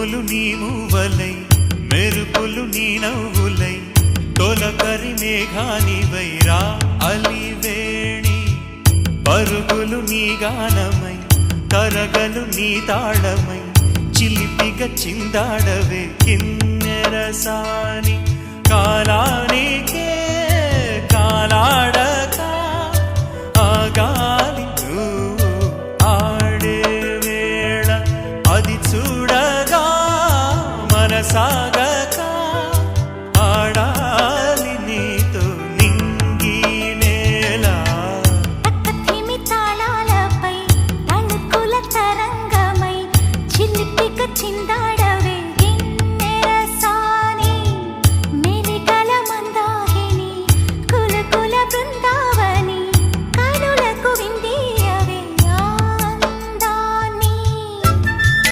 ఉరుములు నీ మూవలై మెరుపులు నీ నవ్వులై తొలకరి మేఘానివై రా అలివేణి పరుగులు నీ గానమై తరగలు నీ తాళమై చిలిపిగా చిందాడవే కిన్నెరసాని కాలానికే కాలాడక ఆగాలి ఆడే వేళ అది చూడగా మనసాగ